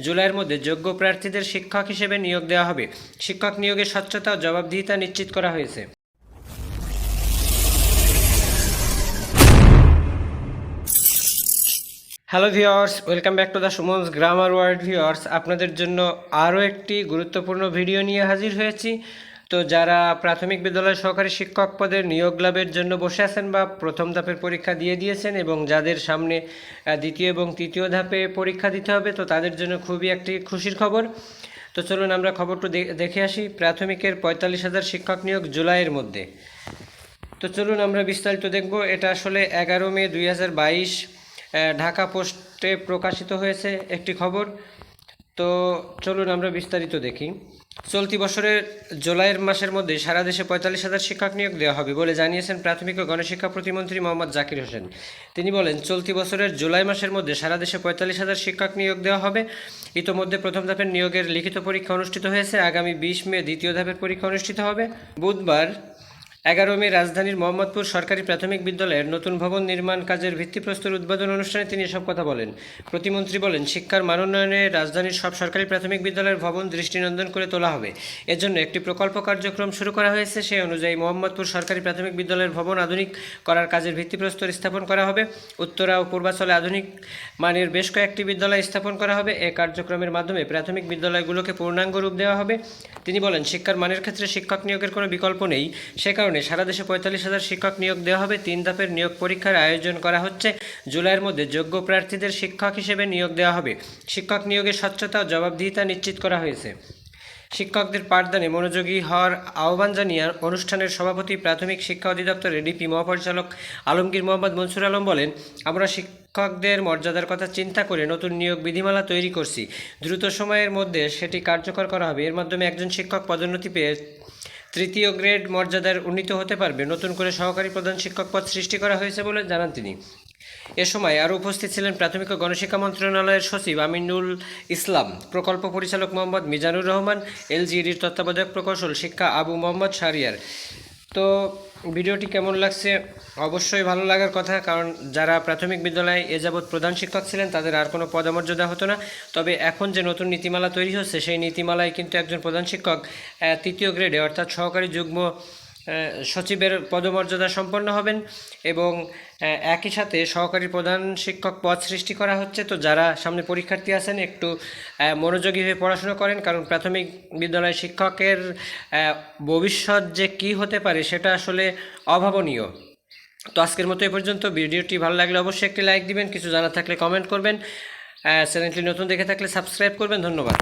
জুলাইয়ের মধ্যে যোগ্য প্রার্থীদের শিক্ষক হিসেবে নিয়োগ দেওয়া হবে। শিক্ষক নিয়োগের স্বচ্ছতা ও জবাবদিহিতা নিশ্চিত করা হয়েছে। Hello viewers, welcome back to the সুমনস grammar world. Viewers, আপনাদের জন্য আরও একটি গুরুত্বপূর্ণ ভিডিও নিয়ে হাজির হয়েছি। তো যারা প্রাথমিক বিদ্যালয় সহকারী শিক্ষক পদের নিয়োগ লাভের জন্য বসে আছেন বা প্রথম ধাপের পরীক্ষা দিয়ে দিয়েছেন এবং যাদের সামনে দ্বিতীয় এবং তৃতীয় ধাপে পরীক্ষা দিতে হবে, তো তাদের জন্য খুবই একটি খুশির খবর। তো চলুন আমরা খবরটা দেখে আসি। প্রাথমিকের 45,000 শিক্ষক নিয়োগ জুলাইয়ের মধ্যে। তো চলুন আমরা বিস্তারিত দেখব। এটা আসলে 11 মে 2022 ঢাকা পোস্টে প্রকাশিত হয়েছে একটি খবর। তো চলুন আমরা বিস্তারিত দেখি। চলতি বছরের জুলাইয়ের মাসের মধ্যে সারা দেশে 45,000 শিক্ষক নিয়োগ দেওয়া হবে বলে জানিয়েছেন প্রাথমিক ও গণশিক্ষা প্রতিমন্ত্রী মোহাম্মদ জাকির হোসেন। তিনি বলেন, চলতি বছরের জুলাই মাসের মধ্যে সারা দেশে 45,000 শিক্ষক নিয়োগ দেওয়া হবে। ইতোমধ্যে প্রথম ধাপের নিয়োগের লিখিত পরীক্ষা অনুষ্ঠিত হয়েছে। আগামী 20 মে দ্বিতীয় ধাপের পরীক্ষা অনুষ্ঠিত হবে। বুধবার 11 মে রাজধানীর মোহাম্মদপুর সরকারি প্রাথমিক বিদ্যালয়ের নতুন ভবন নির্মাণ কাজের ভিত্তিপ্রস্তর উদ্বোধন অনুষ্ঠানে তিনি এসব কথা বলেন। প্রতিমন্ত্রী বলেন, শিক্ষার মানোন্নয়নে রাজধানীর সব সরকারি প্রাথমিক বিদ্যালয়ের ভবন দৃষ্টিনন্দন করে তোলা হবে। এজন্য একটি প্রকল্প কার্যক্রম শুরু করা হয়েছে। সেই অনুযায়ী মোহাম্মদপুর সরকারি প্রাথমিক বিদ্যালয়ের ভবন আধুনিক করার কাজের ভিত্তিপ্রস্তর স্থাপন করা হবে। উত্তরা ও পূর্বাঞ্চলে আধুনিক মানের বেশ কয়েকটি বিদ্যালয় স্থাপন করা হবে। এই কার্যক্রমের মাধ্যমে প্রাথমিক বিদ্যালয়গুলোকে পূর্ণাঙ্গ রূপ দেওয়া হবে। তিনি বলেন, শিক্ষার মানের ক্ষেত্রে শিক্ষক নিয়োগের কোনো বিকল্প নেই। সে কারণে সারা দেশে 45,000 শিক্ষক নিয়োগ দেওয়া হবে। 3 ধাপের নিয়োগ পরীক্ষার আয়োজন করা হচ্ছে। জুলাইয়ের মধ্যে যোগ্য প্রার্থীদের শিক্ষক হিসেবে নিয়োগ দেওয়া হবে। শিক্ষক নিয়োগের স্বচ্ছতা ও জবাবদিহিতা নিশ্চিত করা হয়েছে। শিক্ষকদের পাঠদানে মনোযোগী হওয়ার আহ্বান জানিয়ে অনুষ্ঠানের সভাপতি প্রাথমিক শিক্ষা অধিদপ্তরের ডিপি মহাপরিচালক আলমগীর মোহাম্মদ মনসুর আলম বলেন, আমরা শিক্ষকদের মর্যাদার কথা চিন্তা করে নতুন নিয়োগ বিধিমালা তৈরি করছি। দ্রুত সময়ের মধ্যে সেটি কার্যকর করা হবে। এর মাধ্যমে একজন শিক্ষক পদোন্নতি পেয়ে তৃতীয় গ্রেড মর্যাদার উন্নীত হতে পারবে। নতুন করে সহকারী প্রধান শিক্ষক পদ সৃষ্টি করা হয়েছে বলে জানান তিনি। এ সময় আরও উপস্থিত ছিলেন প্রাথমিক ও গণশিক্ষা মন্ত্রণালয়ের সচিব আমিনুল ইসলাম, প্রকল্প পরিচালক মোহাম্মদ মিজানুর রহমান, এলজিইডির তত্ত্বাবধায়ক প্রকৌশল শিক্ষা আবু মোহাম্মদ শাহরিয়ার। তো ভিডিওটি কেমন লাগছে? অবশ্যই ভালো লাগার কথা, কারণ যারা প্রাথমিক বিদ্যালয়ে এ যাবৎ প্রধান শিক্ষক ছিলেন তাদের আর কোনো পদমর্যাদা হতো না। তবে এখন যে নতুন নীতিমালা তৈরি হচ্ছে, সেই নীতিমালায় কিন্তু একজন প্রধান শিক্ষক তৃতীয় গ্রেডে অর্থাৎ সহকারী যুগ্ম সচিবের পদমর্যাদা সম্পন্ন হবেন এবং একই সাথে সহকারী প্রধান শিক্ষক পদ সৃষ্টি করা হচ্ছে। তো যারা সামনে পরীক্ষার্থী আছেন, একটু মনোযোগী হয়ে পড়াশোনা করেন, কারণ প্রাথমিক বিদ্যালয় শিক্ষকের ভবিষ্যৎ যে কী হতে পারে সেটা আসলে অভাবনীয়। তো আজকের মতো এই পর্যন্ত। ভিডিওটি ভালো লাগলে অবশ্যই একটি লাইক দিবেন, কিছু জানা থাকলে কমেন্ট করবেন, চ্যানেলটি নতুন দেখে থাকলে সাবস্ক্রাইব করবেন। ধন্যবাদ।